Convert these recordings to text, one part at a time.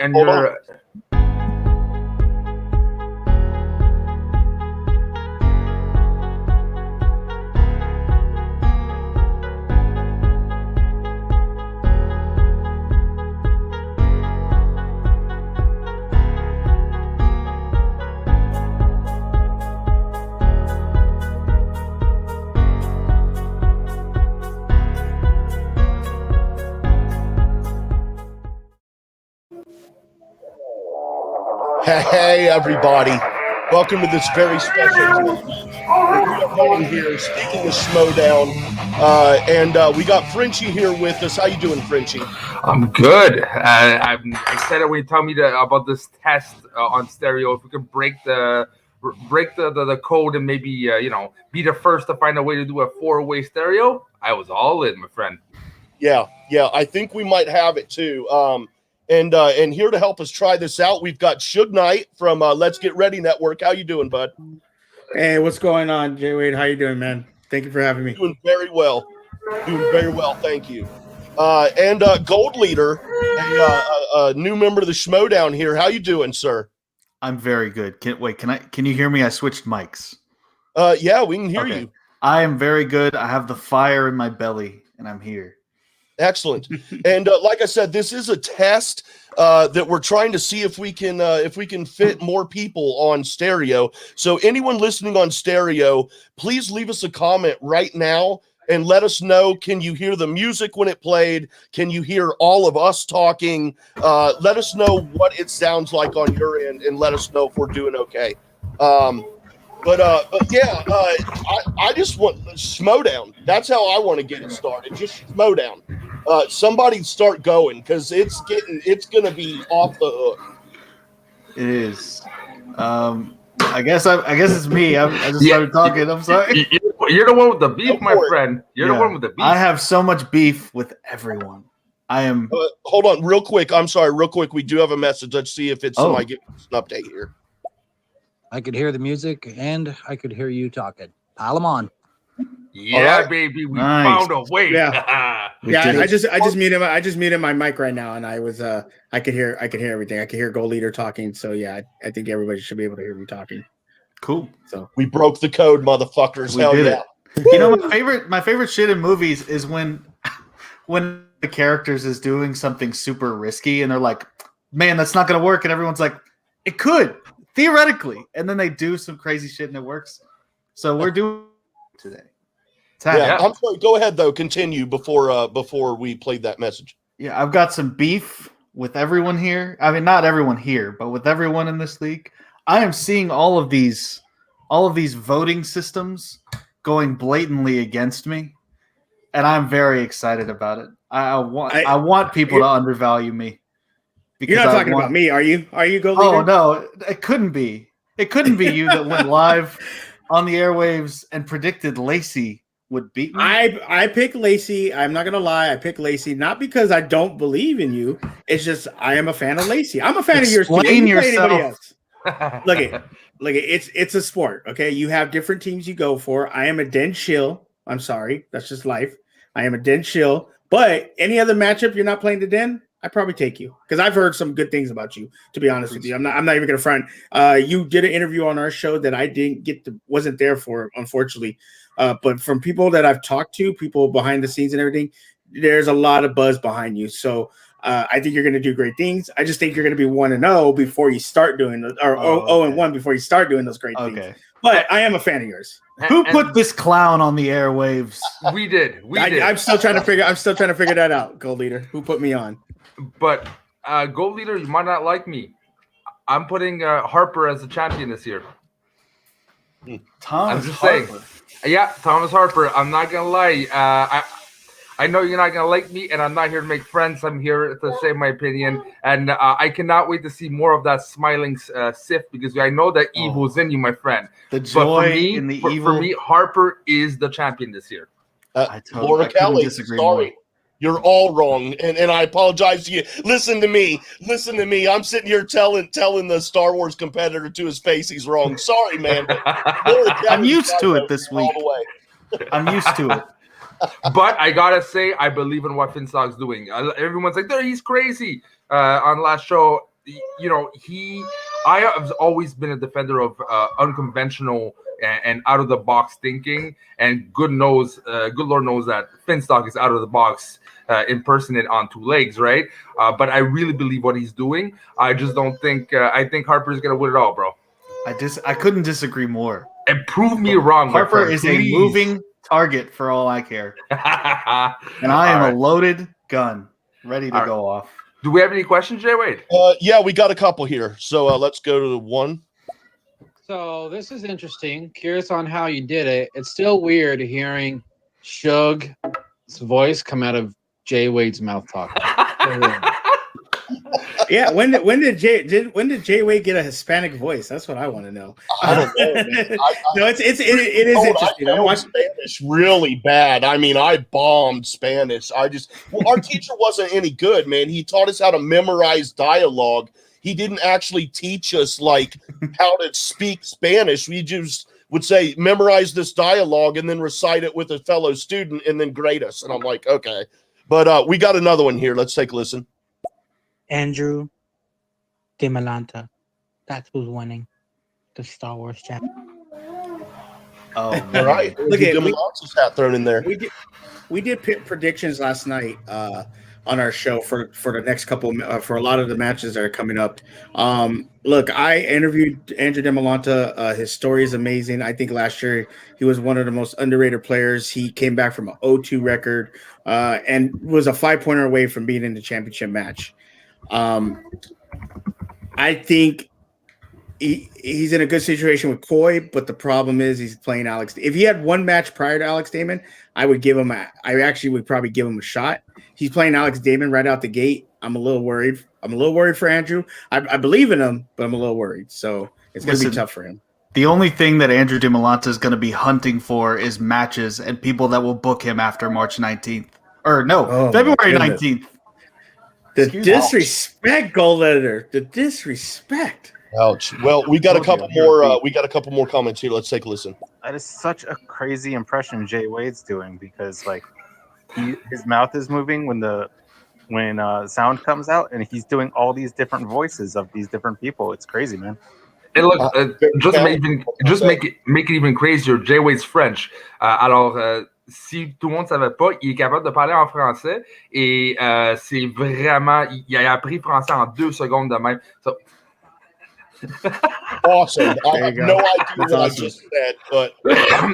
and Hold you're. Hey, everybody. Welcome to this very special thing here, Speaking of Schmoedown. And we got Frenchie here with us. How you doing, Frenchie? I'm good. I'm excited when you tell me about this test on stereo. If we can break the code and maybe be the first to find a way to do a 4-way stereo, I was all in, my friend. Yeah. I think we might have it too. And here to help us try this out, we've got SugeKnight from Let's Get Ready Network. How you doing, bud? Hey, what's going on, Jay Wade? How you doing, man? Thank you for having me. Doing very well. Thank you. And Gold Leader, a new member of the Schmoedown here. How you doing, sir? I'm very good. Can you hear me? I switched mics. Yeah, we can hear you. I am very good. I have the fire in my belly, and I'm here. Excellent. And like I said, this is a test that we're trying to see if we can fit more people on stereo. So anyone listening on stereo, please leave us a comment right now and let us know, can you hear the music when it played? Can you hear all of us talking? Let us know what it sounds like on your end and let us know if we're doing okay. But yeah, I just want Schmoedown. That's how I want to get it started. Just Schmoedown. Somebody start going because it's gonna be off the hook. It is. I guess it's me. I just started talking. I'm sorry. You're the one with the beef, my friend. You're the one with the beef. I have so much beef with everyone. I am. Hold on, real quick. I'm sorry, real quick. We do have a message. Let's see if it's somebody giving us an update here. I could hear the music and I could hear you talking. Pile them on. Yeah, right. Baby, we found a way. Yeah, I just muted my mic right now, and I could hear everything. I could hear Gold Leader talking. So yeah, I think everybody should be able to hear me talking. Cool. So we broke the code, motherfuckers. We did it. You know, my favorite shit in movies is when the characters is doing something super risky, and they're like, "Man, that's not gonna work," and everyone's like, "It could." Theoretically, and then they do some crazy shit and it works. So we're doing it today. Yeah, I'm sorry. Go ahead though. Continue before we played that message. Yeah, I've got some beef with everyone here. I mean, not everyone here, but with everyone in this league. I am seeing all of these voting systems going blatantly against me, and I'm very excited about it. I want people to undervalue me. You're not talking about me, are you? Are you, Gold Leader? Oh no, it couldn't be. It couldn't be you that went live on the airwaves and predicted Lacey would beat me. I pick Lacey. I'm not gonna lie. I pick Lacey not because I don't believe in you. It's just I am a fan of Lacey. I'm a fan of yours too. Explain yourself. Look it. It's a sport. Okay, you have different teams you go for. I am a den chill. I'm sorry, that's just life. I am a den chill. But any other matchup you're not playing the den, I probably take you because I've heard some good things about you. To be honest with you, I'm not even gonna front. You did an interview on our show that I wasn't there for, unfortunately. But from people that I've talked to, people behind the scenes and everything, there's a lot of buzz behind you. So I think you're gonna do great things. I just think you're gonna be 1-0 before you start doing those, or 0-1 before you start doing those great things. But I am a fan of yours. Who put this clown on the airwaves? We did. I'm still trying to figure that out, Gold Leader. Who put me on? But Gold Leader, you might not like me. I'm putting Harper as the champion this year. Thomas Harper. Yeah, Thomas Harper. I'm not gonna lie. I know you're not gonna like me, and I'm not here to make friends. I'm here to say my opinion, and I cannot wait to see more of that smiling Sif because I know that evil's in you, my friend. The joy in the evil. For me, Harper is the champion this year. Laura Kelly, disagree sorry. more. You're all wrong, and I apologize to you. Listen to me. I'm sitting here telling the Star Wars competitor to his face he's wrong. Sorry, man. I'm used to it this week. I'm used to it. But I gotta say, I believe in what Finstock's doing. Everyone's like, he's crazy on last show. I have always been a defender of unconventional and out of the box thinking, and good Lord knows that Finstock is out of the box, impersonate on two legs, right? But I really believe what he's doing. I just don't think. I think Harper's gonna win it all, bro. I couldn't disagree more. And prove me wrong. Harper my friend, is please. a moving target for all I care, and I am a loaded gun, ready to go off. Do we have any questions, Jay Wade? Yeah, we got a couple here. So let's go to the one. So this is interesting. Curious on how you did it. It's still weird hearing Suge's voice come out of Jay Wade's mouth talk. Yeah, when did Jay Wade get a Hispanic voice? That's what I want to know. I don't know, man. No, it is interesting. I watched Spanish really bad. I mean, I bombed Spanish. Our teacher wasn't any good, man. He taught us how to memorize dialogue. He didn't actually teach us like how to speak Spanish. We just would say, memorize this dialogue and then recite it with a fellow student and then grade us. And I'm like, okay. But we got another one here. Let's take a listen. Andrew DeMalanta. That's who's winning the Star Wars chapter. Oh, all right. Look at DeMalanta's hat thrown in there. We did pick predictions last night on our show for the next couple for a lot of the matches that are coming up. Look, I interviewed Andrew DeMalanta. His story is amazing. I think last year he was one of the most underrated players. He came back from an 0-2 record and was a 5-pointer away from being in the championship match. I think he's in a good situation with Coy, but the problem is he's playing Alex. If he had one match prior to Alex Damon, I would probably give him a shot. He's playing Alex Damon right out the gate. I'm a little worried. I'm a little worried for Andrew. I believe in him, but I'm a little worried. So it's going to be tough for him. The only thing that Andrew DeMalanta is going to be hunting for is matches and people that will book him after March 19th. Or no, February 19th. The disrespect, goal editor. The disrespect. Ouch. Well, we got a couple more. We got a couple more comments here. Let's take a listen. That is such a crazy impression Jay Wade's doing because, like, his mouth is moving when sound comes out, and he's doing all these different voices of these different people. It's crazy, man. And look, just make it even crazier. Jay Wade's French. Alors, si tout le monde savait pas, il est capable de parler en français et c'est vraiment, il a appris français en 2 secondes de même. So, awesome. I have no idea what I just said, but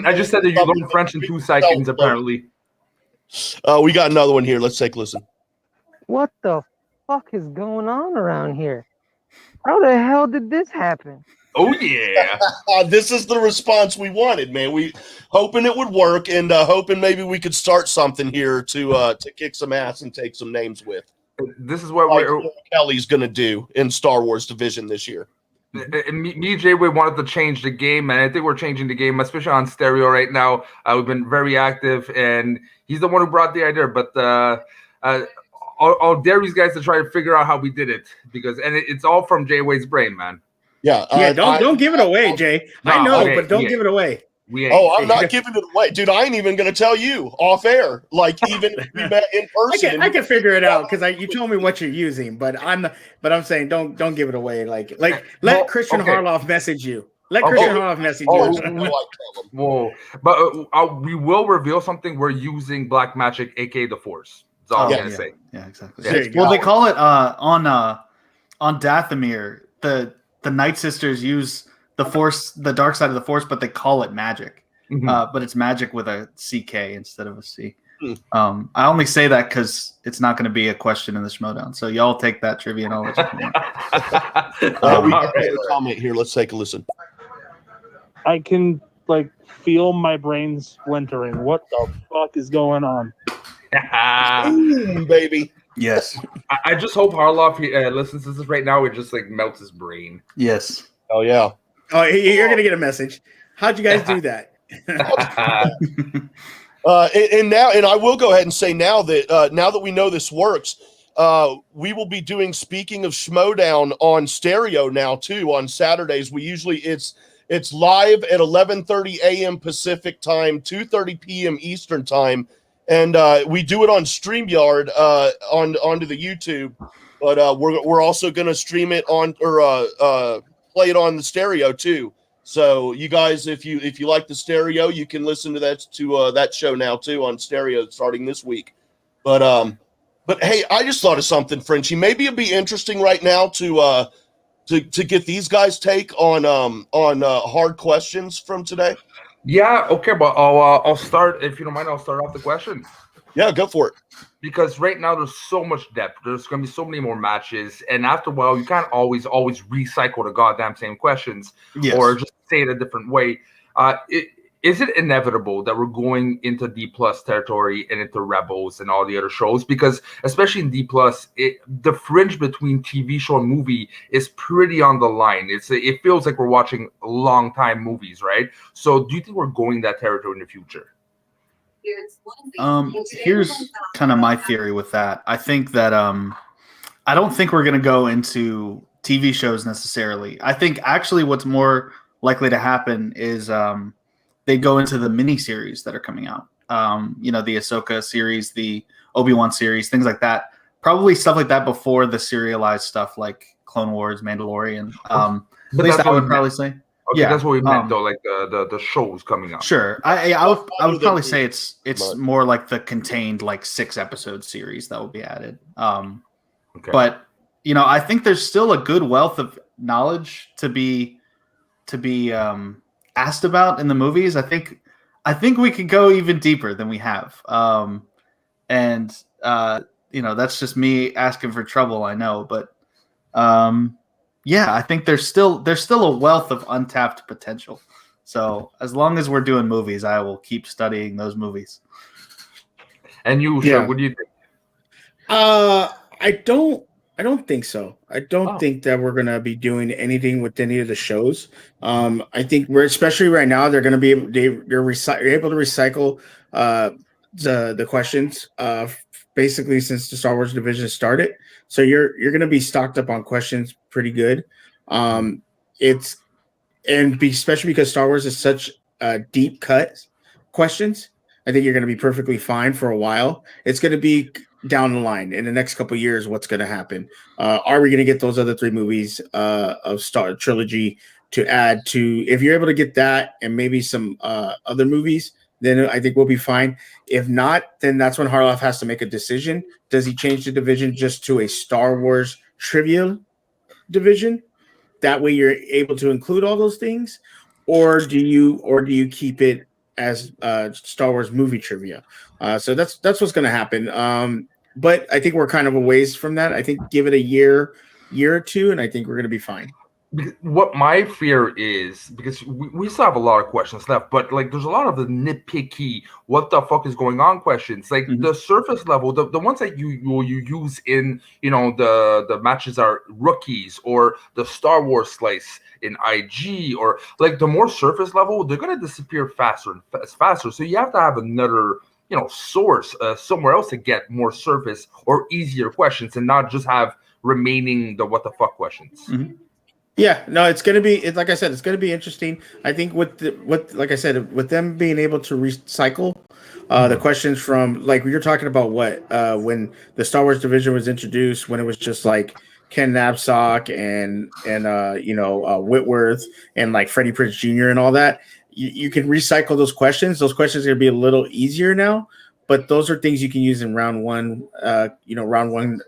I just said that you learned French in 2 seconds, apparently. We got another one here. Let's take a listen. What the fuck is going on around here? How the hell did this happen? Oh, yeah. This is the response we wanted, man. We hoping it would work and hoping maybe we could start something here to kick some ass and take some names with. This is what Kelly's going to do in Star Wars Division this year. Me and Jay Wade wanted to change the game, and I think we're changing the game, especially on stereo right now. We've been very active, and he's the one who brought the idea. But I'll dare these guys to try to figure out how we did it, because it's all from Jay Wade's brain, man. Yeah, don't give it away, Jay. I know, but don't give it away. I'm not giving it away, dude. I ain't even gonna tell you off air. Like, even if we met in person, I can figure it out because you told me what you're using, but I'm saying don't give it away. Like let Christian Harloff message you. Let Christian Harloff message you. Whoa! But we will reveal something. We're using Black Magic, aka the Force. That's all I'm gonna say. Yeah, exactly. Well, they call it on Dathomir. The Night Sisters use the Force, the dark side of the Force, but they call it magic. But it's magic with a CK instead of a C. I only say that because it's not going to be a question in the Schmoedown. So y'all take that trivia and I'll let you know. We got a comment here. Let's take a listen. I can feel my brain splintering. What the fuck is going on? Baby. Yes. I just hope Harloff listens to this right now. It just melts his brain. Yes. Oh yeah. Oh, you're gonna get a message. How'd you guys do that? And I will go ahead and say now that we know this works, we will be doing Speaking of Schmoedown on stereo now too on Saturdays. We usually it's live at 11:30 a.m. Pacific time, 2:30 p.m. Eastern time. And we do it on StreamYard onto the YouTube. But we're also going to stream it on or play it on the stereo too. So you guys, if you like the stereo, you can listen to that show now too on stereo starting this week. But hey, I just thought of something, Frenchie. Maybe it'd be interesting right now to get these guys' take on hard questions from today. Yeah, okay, but I'll start, if you don't mind. I'll start off the question. Yeah, go for it. Because right now there's so much depth. There's going to be so many more matches, and after a while, you can't always recycle the goddamn same questions, or just say it a different way. Is it inevitable that we're going into D+ territory and into Rebels and all the other shows? Because especially in D+, the fringe between TV show and movie is pretty on the line. It feels like we're watching long time movies, right? So do you think we're going that territory in the future? Here's kind of my theory with that. I think that I don't think we're going to go into TV shows necessarily. I think actually what's more likely to happen is they go into the miniseries that are coming out. The Ahsoka series, the Obi-Wan series, things like that. Probably stuff like that before the serialized stuff like Clone Wars, Mandalorian. At least I would probably say. Okay, yeah, that's what we meant though, like the shows coming up. Sure, I would probably say it's more like the contained like 6-episode series that will be added. Okay. But I think there's still a good wealth of knowledge to be asked about in the movies. I think we could go even deeper than we have. That's just me asking for trouble. I know, but yeah, I think there's still a wealth of untapped potential. So as long as we're doing movies, I will keep studying those movies. And you, Shug, what do you think? I don't think so. I don't think that we're gonna be doing anything with any of the shows. I think we're, especially right now, they're gonna be able to recycle the questions basically since the Star Wars division started. So you're going to be stocked up on questions pretty good. Especially because Star Wars is such deep cut questions. I think you're going to be perfectly fine for a while. It's going to be down the line in the next couple of years. What's going to happen? Are we going to get those other 3 movies of Star trilogy to add to? If you're able to get that and maybe some other movies, then I think we'll be fine. If not, then that's when Harloff has to make a decision. Does he change the division just to a Star Wars trivia division? That way you're able to include all those things, or do you keep it as Star Wars movie trivia? So that's what's going to happen. But I think we're kind of a ways from that. I think give it a year or two, and I think we're going to be fine. What my fear is, because we still have a lot of questions left, but like there's a lot of the nitpicky, what the fuck is going on questions, like the surface level, the ones that you use in the matches are rookies or the Star Wars slice in IG, or like the more surface level, they're gonna disappear faster and faster. So you have to have another source somewhere else to get more surface or easier questions, and not just have remaining the what the fuck questions. Yeah, no, it's going to be, like I said, it's going to be interesting. I think with them being able to recycle the questions from, like you're talking about when the Star Wars division was introduced, when it was just like Ken Knapsack and Whitworth and like Freddie Prinze Jr. and all that, you can recycle those questions. Those questions are going to be a little easier now, but those are things you can use in round one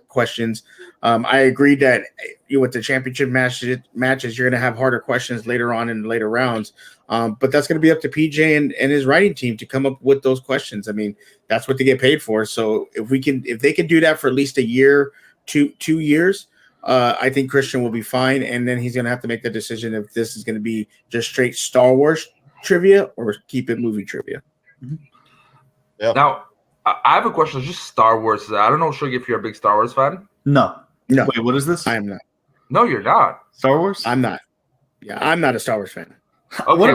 questions. I agree that with the championship matches, you're going to have harder questions later on in the later rounds. But that's going to be up to PJ and his writing team to come up with those questions. I mean, that's what they get paid for. So if they can do that for at least a year, 2 years, I think Christian will be fine. And then he's going to have to make the decision if this is going to be just straight Star Wars trivia or keep it movie trivia. Yeah. Now, I have a question. Just Star Wars. I don't know, Shug, if you're a big Star Wars fan. No. Wait, what is this? I am not. No, you're not. Star Wars? I'm not. Yeah, I'm not a Star Wars fan. Okay, what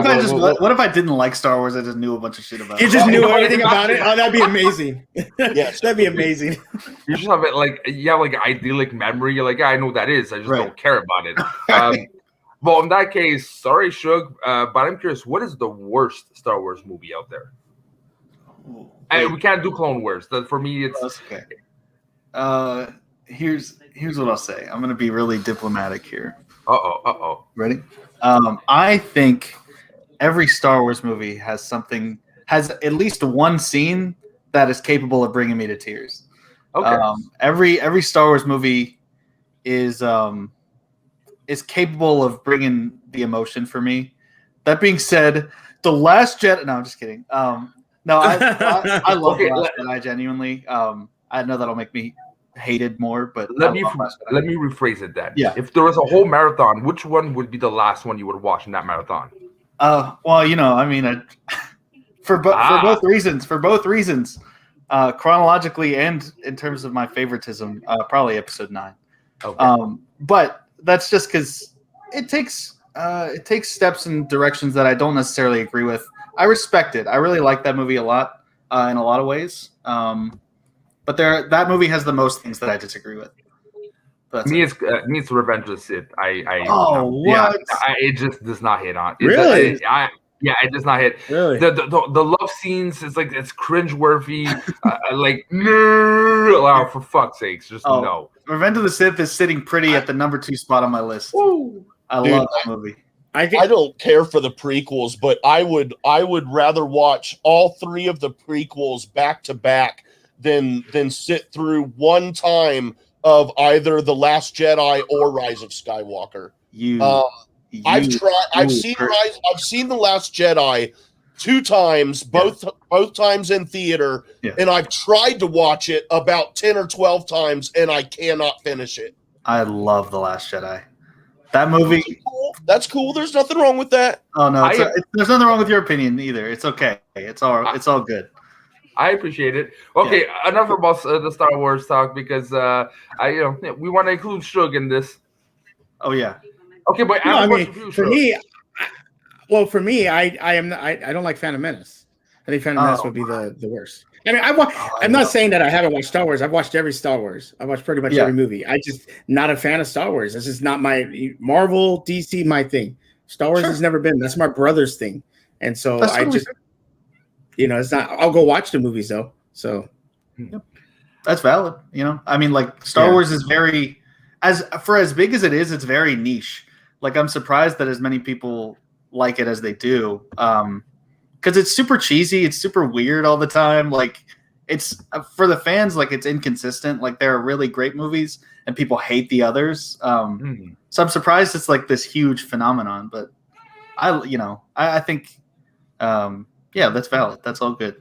if I didn't like Star Wars? I just knew a bunch of shit about it. You just knew everything about it? Oh, that'd be amazing. Yes, that'd be amazing. You just have it like idyllic memory. You're like, yeah, I know what that is. I just don't care about it. Well, in that case, sorry, Shug, but I'm curious, what is the worst Star Wars movie out there? And we can't do Clone Wars. For me, it's okay. Here's what I'll say. I'm gonna be really diplomatic here. Uh-oh. Ready? I think every Star Wars movie has at least one scene that is capable of bringing me to tears. Okay. Every Star Wars movie is capable of bringing the emotion for me. That being said, The Last Jedi. No, I'm just kidding. No, I love The Last Jedi genuinely. I know that'll make me hated more, but let me rephrase it then. Yeah. If there was a whole marathon, which one would be the last one you would watch in that marathon? Well, I mean, for both reasons, chronologically and in terms of my favoritism, probably Episode 9. Okay. But that's just because it takes steps in directions that I don't necessarily agree with. I respect it. I really like that movie a lot in a lot of ways. But that movie has the most things that I disagree with. It's Revenge of the Sith. What? It just does not hit on. Really? It does not hit. Really? The love scenes, it's cringe worthy. No, for fuck's sakes, just no. Revenge of the Sith is sitting pretty at the number 2 spot on my list. I love that movie. I don't care for the prequels, but I would rather watch all 3 of the prequels back to back than sit through one time of either The Last Jedi or Rise of Skywalker. I've seen The Last Jedi 2 times, both times in theater, and I've tried to watch it about 10 or 12 times, and I cannot finish it. I love The Last Jedi. That movie. That's cool. There's nothing wrong with that. Oh no, there's nothing wrong with your opinion either. It's okay. It's all good. I appreciate it. Okay, enough about the Star Wars talk because we want to include Shug in this. Oh yeah. Okay, but for me, I don't like Phantom Menace. I think Phantom Menace would be the worst. I mean, I'm not saying that I haven't watched Star Wars. I've watched every Star Wars. I've watched pretty much every movie. I just not a fan of Star Wars. This is not my Marvel, DC, my thing. Star Wars has never been. That's my brother's thing, and so it's not. I'll go watch the movies though. So that's valid. I mean, like Star Wars is very as big as it is. It's very niche. Like I'm surprised that as many people like it as they do. Because it's super cheesy, it's super weird all the time. Like it's for the fans, like it's inconsistent. Like there are really great movies, and people hate the others. So I'm surprised it's like this huge phenomenon. But I think, that's valid. That's all good.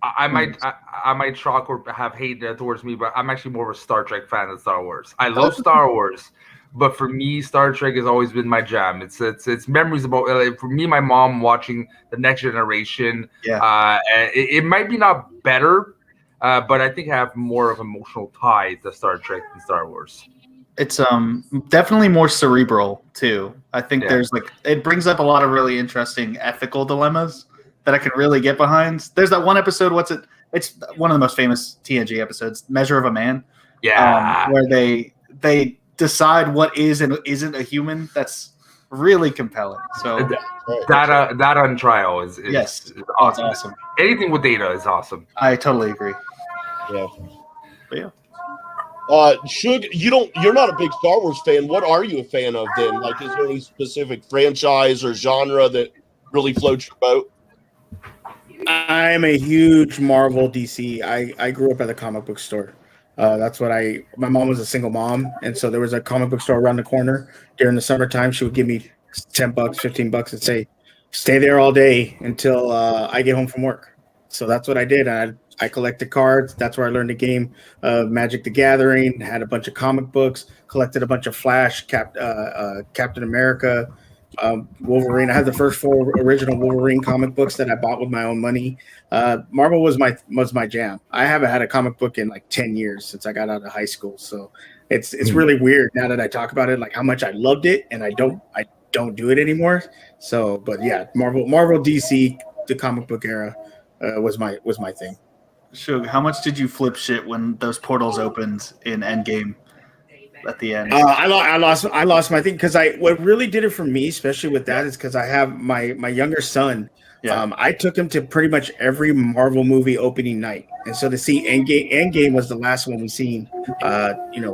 I might shock or have hate towards me, but I'm actually more of a Star Trek fan than Star Wars. I love Star Wars. But for me, Star Trek has always been my jam. It's memories about for me, my mom watching The Next Generation. Yeah. It might be not better, but I think I have more of emotional tie to Star Trek than Star Wars. It's definitely more cerebral too. I think there's it brings up a lot of really interesting ethical dilemmas that I can really get behind. There's that one episode. It's one of the most famous TNG episodes, Measure of a Man. Yeah. Where they decide what is and isn't a human. That's really compelling. So that on trial is awesome. It's awesome. Anything with Data is awesome. I totally agree. Yeah. But yeah. Shug, you're not a big Star Wars fan. What are you a fan of then? Like, is there any specific franchise or genre that really floats your boat? I'm a huge Marvel DC. I grew up at the comic book store. That's what my mom was a single mom. And so there was a comic book store around the corner. During the summertime, she would give me $10, $15 and say, stay there all day until I get home from work. So that's what I did. I collected cards. That's where I learned the game of Magic the Gathering, had a bunch of comic books, collected a bunch of Flash, Captain America, Wolverine. I had the first 4 original Wolverine comic books that I bought with my own money. Marvel was my jam. I haven't had a comic book in like 10 years since I got out of high school. So it's really weird now that I talk about it, like how much I loved it, and I don't do it anymore. So, but yeah, Marvel, DC, the comic book era was my thing. Shug, how much did you flip shit when those portals opened in Endgame? At the end, I lost my thing because what really did it for me, especially with that, is because I have my younger son. Yeah. I took him to pretty much every Marvel movie opening night, and so to see Endgame was the last one we seen.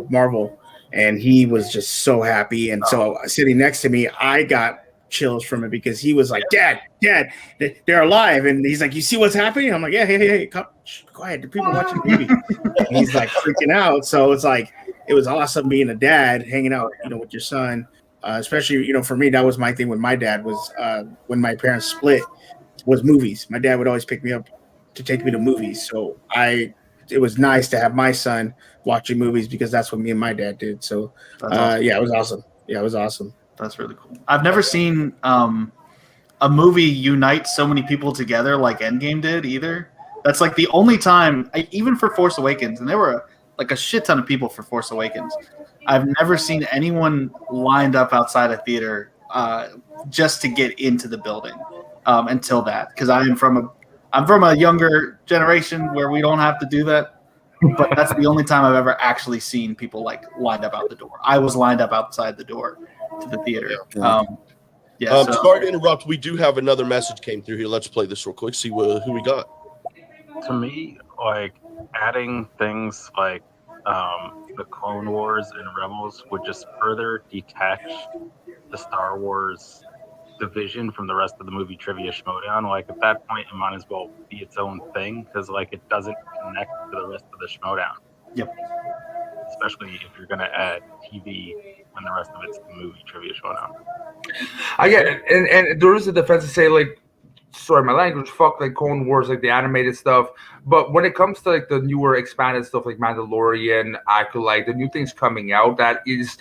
Marvel, and he was just so happy. And so sitting next to me, I got chills from it because he was like, Dad, they're alive. And he's like, you see what's happening? I'm like, yeah, hey, quiet. The people watching the movie. And he's like freaking out. So it's like, it was awesome being a dad, hanging out, with your son. Especially, for me, that was my thing with my dad was when my parents split was movies. My dad would always pick me up to take me to movies. So it was nice to have my son watching movies because that's what me and my dad did. So awesome. Yeah, it was awesome. Yeah, it was awesome. That's really cool. I've never seen a movie unite so many people together like Endgame did either. That's like the only time, even for Force Awakens, and there were like a shit ton of people for Force Awakens. I've never seen anyone lined up outside a theater just to get into the building until that, because I'm from a younger generation where we don't have to do that. But that's the only time I've ever actually seen people like lined up out the door. I was lined up outside the door to the theater. Sorry to interrupt. We do have another message came through here. Let's play this real quick. See who we got. To me, like adding things like the Clone Wars and Rebels would just further detach the Star Wars division from the rest of the movie Trivia Schmoedown. Like at that point, it might as well be its own thing because like it doesn't connect to the rest of the Schmoedown. Yep. Especially if you're gonna add TV when the rest of it's the movie Trivia Schmoedown. I get it, and there is a defense to say like, sorry, my language, fuck like Clone Wars, like the animated stuff. But when it comes to like the newer expanded stuff like Mandalorian, Acolyte, the new things coming out, that is,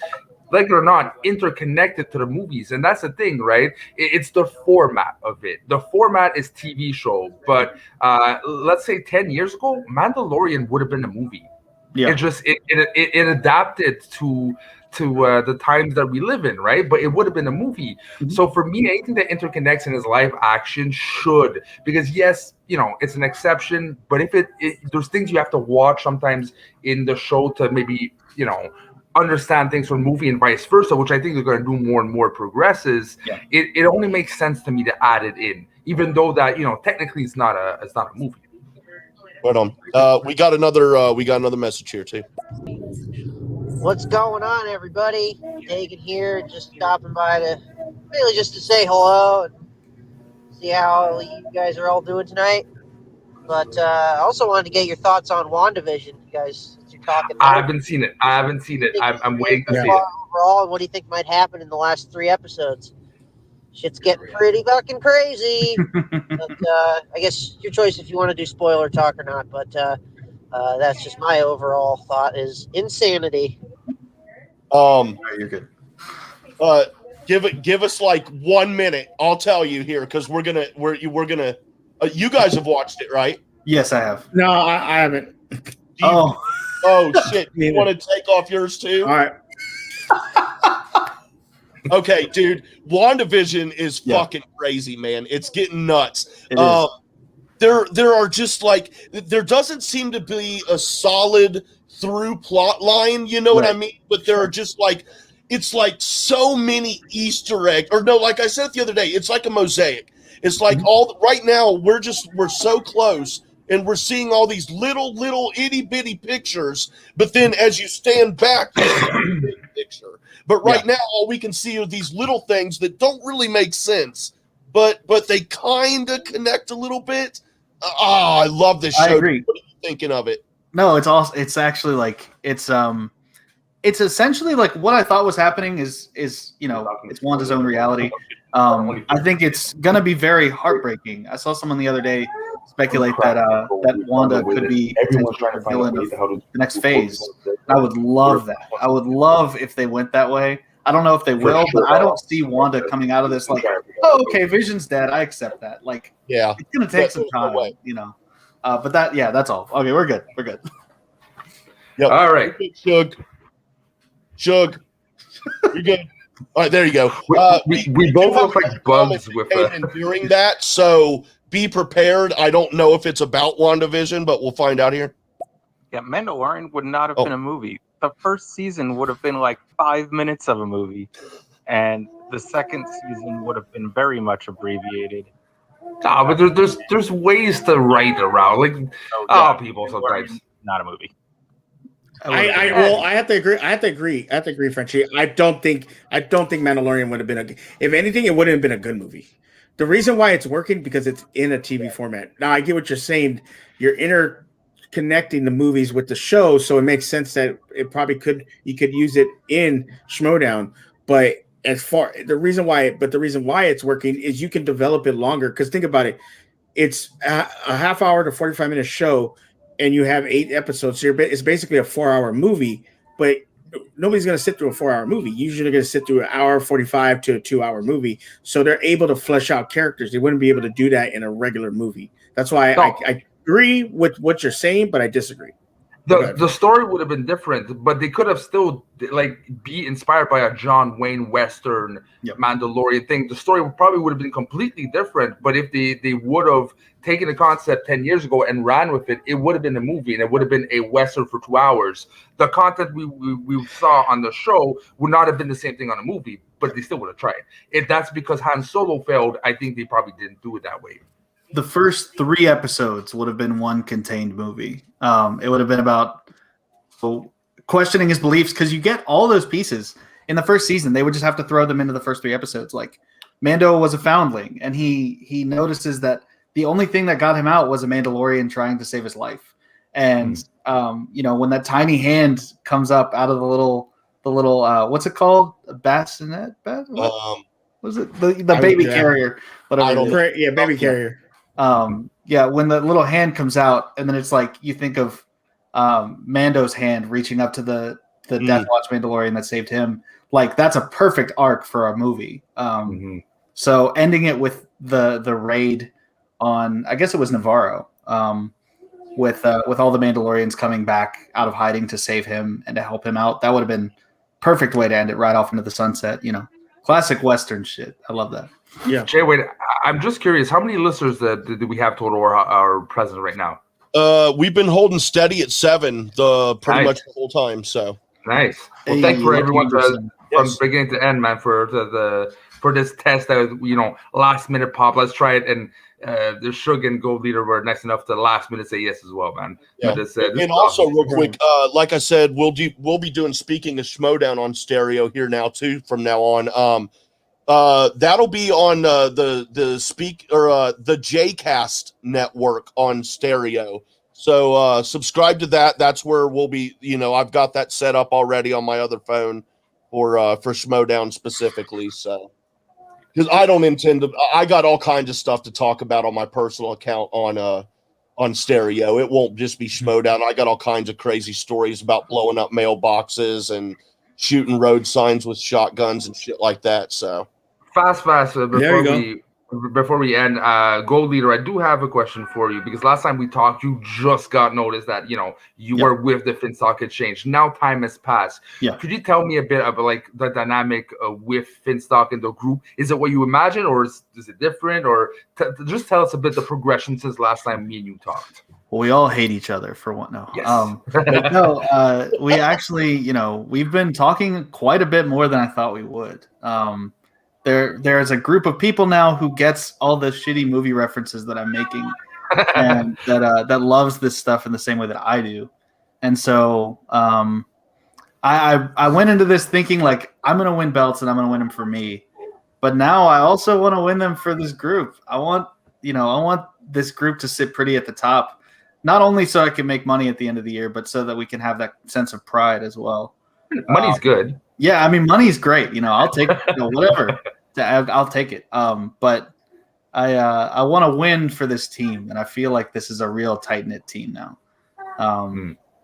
like it or not, interconnected to the movies. And that's the thing, right? It's the format of it. The format is TV show. But let's say 10 years ago, Mandalorian would have been a movie. Yeah. It adapted to the times that we live in, right? But it would have been a movie. Mm-hmm. So for me, anything that interconnects and is live action should, because yes, it's an exception, but if there's things you have to watch sometimes in the show to maybe, understand things from movie and vice versa, which I think they're going to do more and more progresses. Yeah. It only makes sense to me to add it in, even though that, technically it's not a movie. Right on. We got another message here too. What's going on, everybody? Dagan here, just stopping by to say hello and see how you guys are all doing tonight. But I also wanted to get your thoughts on WandaVision. You guys, since you're talking. I haven't seen it. I'm waiting to see it. Overall, and what do you think might happen in the last 3 episodes? Shit's getting pretty fucking crazy. But I guess your choice if you want to do spoiler talk or not. But that's just my overall thought is insanity. You're good. Give us like 1 minute. I'll tell you here because we're gonna. You guys have watched it, right? Yes, I have. No, I haven't. Oh shit! You want to take off yours too? All right. Okay, dude. WandaVision is fucking crazy, man. It's getting nuts. It is. There are just like there doesn't seem to be a solid through plot line. You know what I mean? But there are just like it's like so many Easter eggs. Or no, like I said it the other day, it's like a mosaic. It's like right now we're so close and we're seeing all these little itty bitty pictures, but then as you stand back, you see a big picture. But right now all we can see are these little things that don't really make sense, but they kind of connect a little bit. I love this show. I agree. What are you thinking of it? No, it's actually like it's essentially like what I thought was happening is it's Wanda's own reality. I think it's gonna be very heartbreaking. I saw someone the other day speculate that Wanda could be the villain of the next phase. I would love that. I would love if they went that way. I don't know if they will, but I don't see Wanda coming out of this like, oh, okay, Vision's dead. I accept that. Like, it's gonna take some time, But that's all. Okay, we're good. We're good. Yep. All right. Shug. You're good. All right, there you go. We both look like bugs with during that, so be prepared. I don't know if it's about WandaVision, but we'll find out here. Yeah, Mandalorian would not have been a movie. The first season would have been like 5 minutes of a movie, and the second season would have been very much abbreviated. But there's ways to write around, like people sometimes. Not a movie. I have to agree. I have to agree, Frenchie. I don't think Mandalorian would have been if anything, it wouldn't have been a good movie. The reason why it's working because it's in a TV format. Now I get what you're saying. You're interconnecting the movies with the show, so it makes sense that it probably you could use it in Schmoedown. But the reason why it's working is you can develop it longer. Because think about it, it's a half hour to 45-minute show, and you have 8 episodes. So it's basically a 4-hour movie, but nobody's going to sit through a 4-hour movie. Usually they're going to sit through an hour 45 to a 2-hour movie. So they're able to flesh out characters. They wouldn't be able to do that in a regular movie. That's why I agree with what you're saying, but I disagree. The story would have been different, but they could have still be inspired by a John Wayne Western Mandalorian thing. The story probably would have been completely different, but if they would have taken the concept 10 years ago and ran with it, it would have been a movie, and it would have been a Western for 2 hours. The content we saw on the show would not have been the same thing on a movie, but they still would have tried. If that's because Han Solo failed, I think they probably didn't do it that way. The first 3 episodes would have been one contained movie. It would have been about questioning his beliefs, because you get all those pieces in the first season. They would just have to throw them into the first 3 episodes. Like Mando was a foundling, and he notices that the only thing that got him out was a Mandalorian trying to save his life. And when that tiny hand comes up out of the little what's it called? A bassinet? What was it? The baby carrier. Whatever. Baby carrier. When the little hand comes out, and then it's like you think of Mando's hand reaching up to the Death Watch Mandalorian that saved him. Like that's a perfect arc for a movie. So ending it with the raid on, I guess it was Navarro, with all the Mandalorians coming back out of hiding to save him and to help him out. That would have been perfect way to end it, right off into the sunset. Classic Western shit. I love that. Yeah. Jay, wait, I'm just curious. How many listeners do we have total are present right now? We've been holding steady at 7 pretty much the whole time. So nice. Well, thanks for everyone from beginning to end, man, for this test that last minute pop. Let's try it. And the Shug and Gold Leader were nice enough to last minute say yes as well, man. Yeah. And also, real quick, like I said, we'll be doing Speaking of Schmoedown on stereo here now too from now on. That'll be on the JCast network on stereo. So subscribe to that. That's where we'll be. I've got that set up already on my other phone for Schmoedown specifically. So because I don't intend to, I got all kinds of stuff to talk about on my personal account on stereo. It won't just be Schmoedown. I got all kinds of crazy stories about blowing up mailboxes and shooting road signs with shotguns and shit like that. So fast before we end, Gold Leader, I do have a question for you, because last time we talked, you just got noticed that you were with the Finstock Exchange. Now time has passed. Yeah. Could you tell me a bit about the dynamic with Finstock and the group? Is it what you imagine, or is it different? Or just tell us a bit the progression since last time me and you talked. Well, we all hate each other for what? No. Yes. We actually, we've been talking quite a bit more than I thought we would. There's a group of people now who gets all the shitty movie references that I'm making, and that loves this stuff in the same way that I do. And so I went into this thinking like I'm gonna win belts and I'm gonna win them for me, but now I also want to win them for this group. I want this group to sit pretty at the top, not only so I can make money at the end of the year, but so that we can have that sense of pride as well. Money's good. Yeah, I mean, money's great. I'll take whatever. I'll take it. But I want to win for this team, and I feel like this is a real tight knit team now.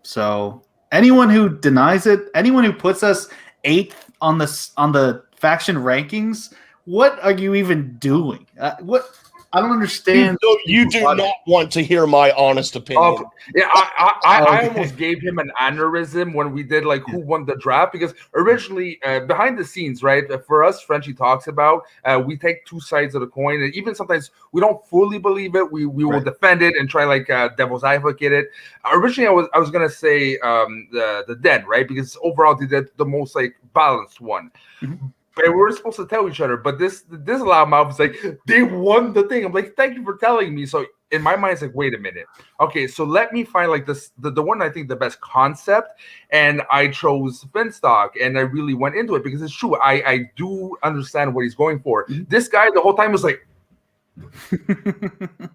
So anyone who denies it, anyone who puts us 8th on the faction rankings, what are you even doing? What? I don't understand. You do not want to hear my honest opinion. I almost gave him an aneurysm when we did who won the draft, because originally behind the scenes, right, for us, Frenchie talks about, we take 2 sides of the coin, and even sometimes we don't fully believe it. We will defend it and try devil's advocate it. Originally, I was gonna say the Den, right, because overall they did the most balanced one. Mm-hmm. we were supposed to tell each other, but this loudmouth is like, they won the thing. I'm like, thank you for telling me. So in my mind, it's like, wait a minute. Okay, so let me find like this the one I think the best concept, and I chose Finstock, and I really went into it because it's true. I do understand what he's going for. This guy the whole time was like,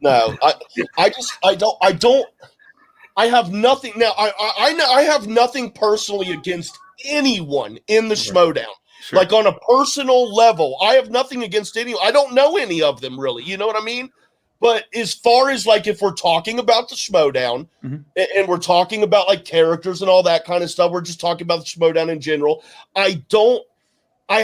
no, I have nothing now. I have nothing personally against anyone in the Schmoedown. Sure. Like on a personal level, I have nothing against anyone. I don't know any of them really. You know what I mean? But as far as like if we're talking about the Schmoedown and we're talking about like characters and all that kind of stuff, we're just talking about the Schmoedown in general. I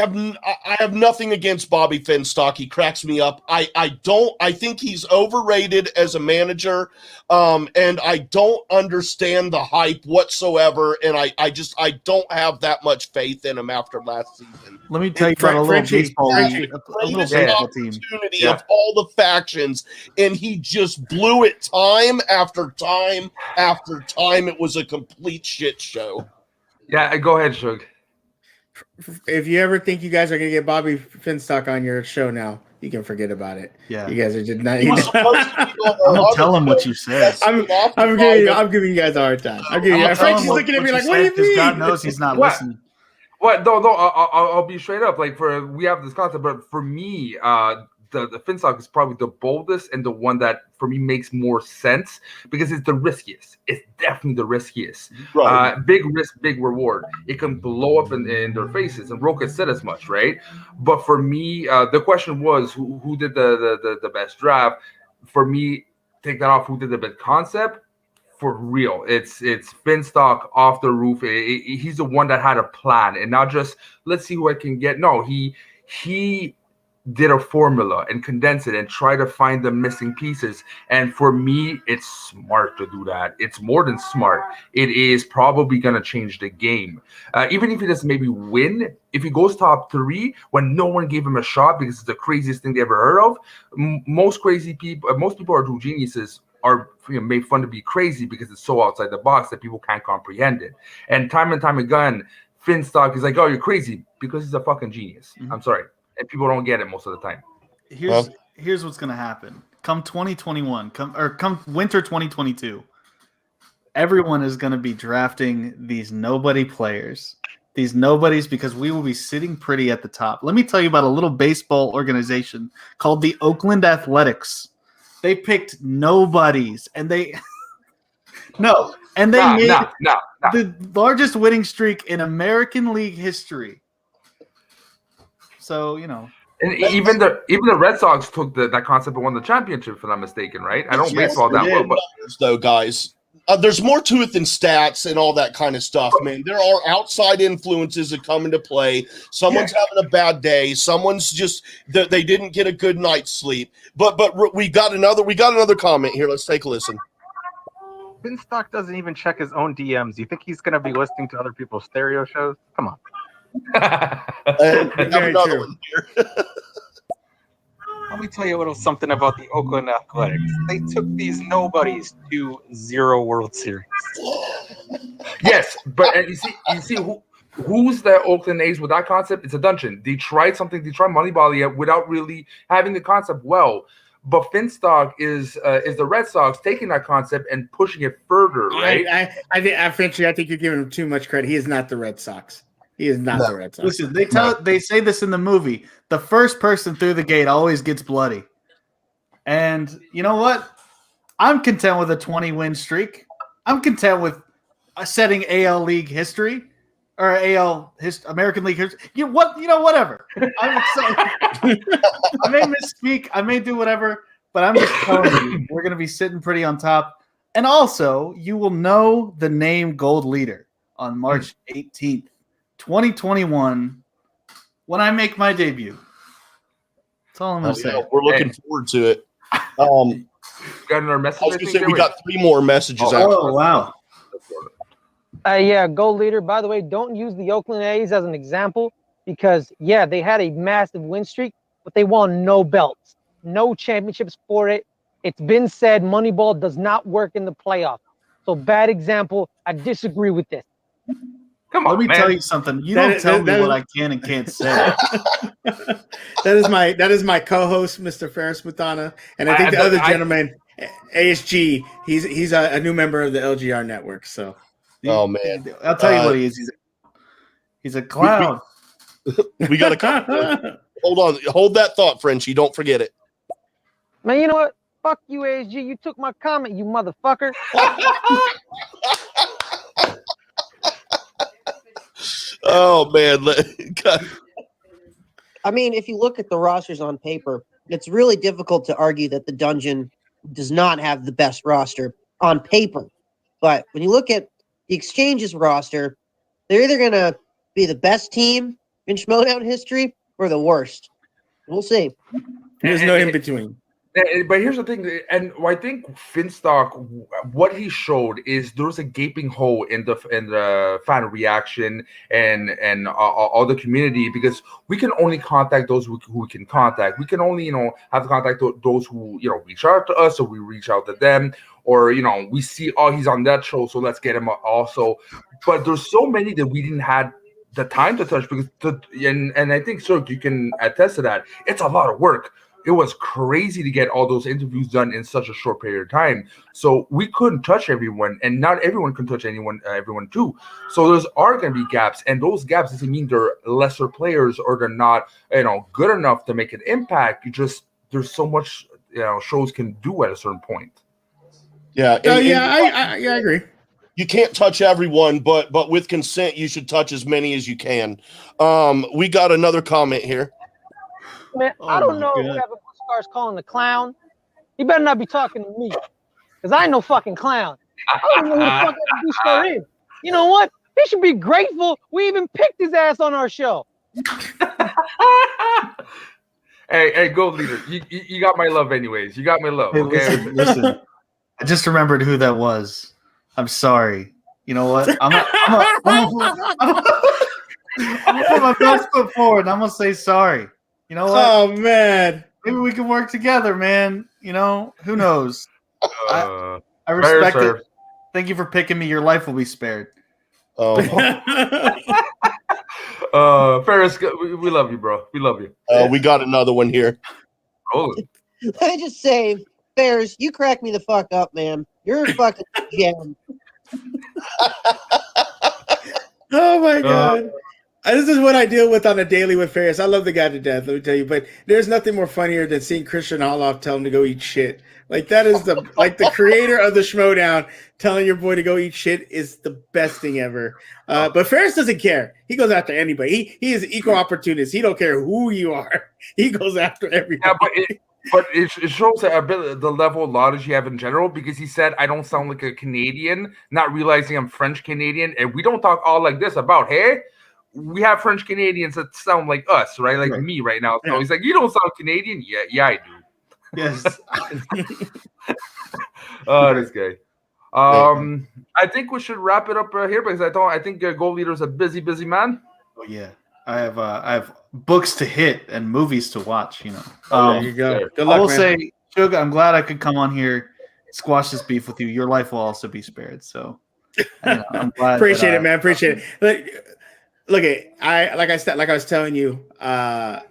have nothing against Bobby Finstock. He cracks me up. I think he's overrated as a manager, and I don't understand the hype whatsoever. And I don't have that much faith in him after last season. Let me tell you about a little baseball team. Opportunity of all the factions, and he just blew it time after time after time. It was a complete shit show. Yeah, go ahead, Shug. If you ever think you guys are gonna get Bobby Finstock on your show now, you can forget about it. Yeah, you guys are just not. I'm gonna tell him what you said. I'm giving you guys a hard time. I'm giving you. Frenchie's looking at me like, "What do you mean?" God knows he's not listening. What? No. I'll be straight up. Like we have this concept, but for me, the Finstock is probably the boldest and the one that for me makes more sense because it's the riskiest. It's definitely the riskiest. Right. Big risk, big reward. It can blow up in their faces, and Roka said as much, right? But for me, the question was who did the best draft. For me, take that off. Who did the best concept? For real, it's Finstock off the roof. He's the one that had a plan, and not just let's see who I can get. No, he did a formula and condense it and try to find the missing pieces. And for me, it's smart to do that. It's more than smart. It is probably going to change the game. Even if he doesn't maybe win, if he goes top 3 when no one gave him a shot because it's the craziest thing they ever heard of, most people are true geniuses are made fun to be crazy because it's so outside the box that people can't comprehend it. And time again, Finstock is like, oh, you're crazy because he's a fucking genius. I'm sorry. And people don't get it most of the time. Here's what's gonna happen. Come 2021, come winter 2022, everyone is gonna be drafting these nobody players, these nobodies, because we will be sitting pretty at the top. Let me tell you about a little baseball organization called the Oakland Athletics. They picked nobodies, and they made the largest winning streak in American League history. So, and even the Red Sox took that concept and won the championship, if I'm not mistaken, right? I don't baseball that well, but though, guys, there's more to it than stats and all that kind of stuff, man. There are outside influences that come into play. Someone's having a bad day. Someone's just they didn't get a good night's sleep. But we got another comment here. Let's take a listen. Finstock doesn't even check his own DMs. You think he's going to be listening to other people's stereo shows? Come on. Another one here. Let me tell you a little something about the Oakland Athletics. They took these nobodies to 0 World Series. Yes, but you see who's the Oakland A's with that concept? It's a dungeon. They tried Moneyball without really having the concept well. But Finstock is the Red Sox taking that concept and pushing it further, right? I think you're giving him too much credit. He is not the Red Sox. He is not the Red Sox. Listen, they say this in the movie. The first person through the gate always gets bloody. And you know what? I'm content with a 20-win streak. I'm content with setting AL League history or American League history. Whatever. I may misspeak. I may do whatever, but I'm just telling you, we're going to be sitting pretty on top. And also, you will know the name Gold Leader on March 18th. 2021, when I make my debut. That's all I'm going to say. We're looking forward to it. Got another message? I was going to say we got 3 more messages out. Oh, wow. Gold Leader. By the way, don't use the Oakland A's as an example because, they had a massive win streak, but they won no belts, no championships for it. It's been said Moneyball does not work in the playoffs. So bad example. I disagree with this. Come on, Let me man. tell you something. You don't tell me what I can and can't say. That is my co-host, Mr. Ferris Mutana, and I think the other gentleman, ASG, he's a new member of the LGR network. So, oh man, I'll tell you what he is. He's a clown. We got to hold that thought, Frenchie. Don't forget it. Man, you know what? Fuck you, ASG. You took my comment, you motherfucker. Oh man, I mean, if you look at the rosters on paper, it's really difficult to argue that the Dungeon does not have the best roster on paper. But when you look at the Exchange's roster, they're either going to be the best team in Schmoedown history or the worst. We'll see. There's no in between. But here's the thing, and I think Finstock, what he showed is there's a gaping hole in the fan reaction and all the community, because we can only contact those who we can contact. We can only have to contact those who reach out to us, or we reach out to them, or we see he's on that show, so let's get him also. But there's so many that we didn't have the time to touch, because and I think Sir, you can attest to that. It's a lot of work. It was crazy to get all those interviews done in such a short period of time. So we couldn't touch everyone, and not everyone can touch everyone too. So there's going to be gaps, and those gaps doesn't mean they're lesser players or they're not good enough to make an impact. There's so much shows can do at a certain point. Yeah. I agree. You can't touch everyone, but with consent, you should touch as many as you can. We got another comment here. Man, I don't know whoever Bushkar's calling the clown. He better not be talking to me, because I ain't no fucking clown. I don't know who the fuck Bushkar is. You know what? He should be grateful we even picked his ass on our show. Hey, Gold Leader, you got my love anyways. You got my love, Hey, okay? listen. I just remembered who that was. I'm sorry. You know what? I'm gonna put my best foot forward, and I'm gonna say sorry. You know what? Oh man, maybe we can work together, man. Who knows? I fair, respect it. sir. Thank you for picking me. Your life will be spared. Oh, Ferris, we love you, bro. We love you. we got another one here. Oh. Let me just say, Ferris, you crack me the fuck up, man. You're a fucking gem. Oh my god. This is what I deal with on a daily with Ferris. I love the guy to death, let me tell you. But there's nothing more funnier than seeing Christian Holoff tell him to go eat shit. Like, that is the creator of the Schmoedown telling your boy to go eat shit is the best thing ever. But Ferris doesn't care. He goes after anybody. He is equal opportunist. He don't care who you are. He goes after everybody. Yeah, but it shows the level of knowledge you have in general, because he said, I don't sound like a Canadian, not realizing I'm French Canadian, and we don't talk all like this about, hey, we have French Canadians that sound like us, right? Like me right now. So he's like, you don't sound Canadian? Yeah, I do. Yes. Oh, this guy. I think we should wrap it up here, because I think Gold Leader is a busy man. Oh yeah, I have books to hit and movies to watch. There you go. Good luck, I will man. say, Shug, I'm glad I could come on here, squash this beef with you. Your life will also be spared. So I'm glad. Appreciate it, man. Appreciate it. Look, like I was telling you, I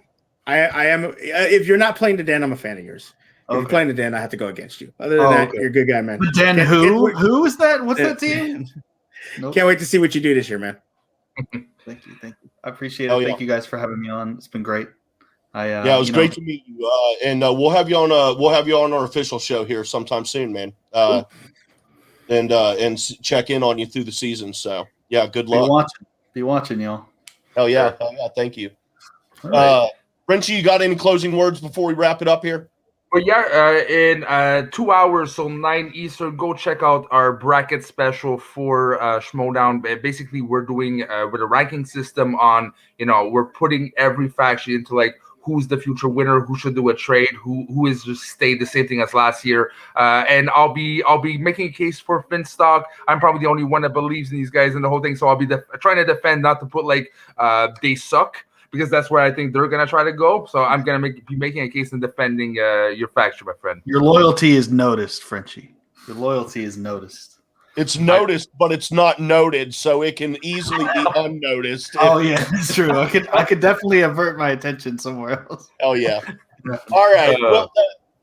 am. If you're not playing the Den, I'm a fan of yours. If you're playing the Den, I have to go against you. Other than that, you're a good guy, man. The Den, who is that? What's that team? Nope. Can't wait to see what you do this year, man. Thank you. I appreciate it. Thank you guys for having me on. It's been great. It was great to meet you. And we'll have you on our official show here sometime soon, man. And check in on you through the season. So yeah, good luck. Be watching, y'all. Hell yeah. Thank you. Right. Frenchie, you got any closing words before we wrap it up here? But yeah, in 2 hours, so 9 Eastern, go check out our bracket special for Schmoedown. Basically, we're doing with a ranking system on, we're putting every faction into like who's the future winner, who should do a trade, who is just stayed the same thing as last year. And I'll be making a case for Finstock. I'm probably the only one that believes in these guys and the whole thing. So I'll be trying to defend, not to put like they suck, because that's where I think they're gonna try to go. So I'm gonna be making a case in defending your faction, my friend. Your loyalty is noticed, Frenchie. Your loyalty is noticed. It's noticed, but it's not noted, so it can easily be unnoticed. Oh yeah, that's true. I could definitely avert my attention somewhere else. Oh yeah. All right. Well,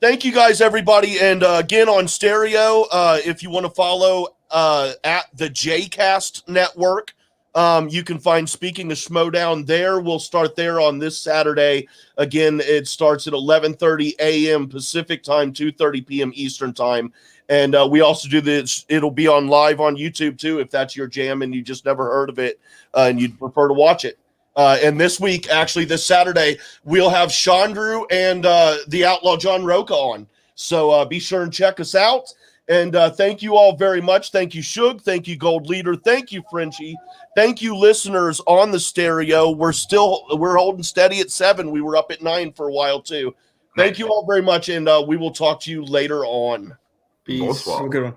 thank you guys, everybody, and again on stereo. If you want to follow at the JCast Network, you can find Speaking of Schmoedown there. We'll start there on this Saturday. Again, it starts at 11:30 a.m. Pacific time, 2:30 p.m. Eastern time. And we also do this. It'll be on live on YouTube too, if that's your jam and you just never heard of it and you'd prefer to watch it. And this week, actually, this Saturday, we'll have Chandru and the Outlaw John Roca on. So be sure and check us out. And thank you all very much. Thank you, Shug. Thank you, Gold Leader. Thank you, Frenchie. Thank you, listeners on the stereo. We're holding steady at 7. We were up at 9 for a while too. Thank you all very much, and we will talk to you later on. Peace. Have a good one.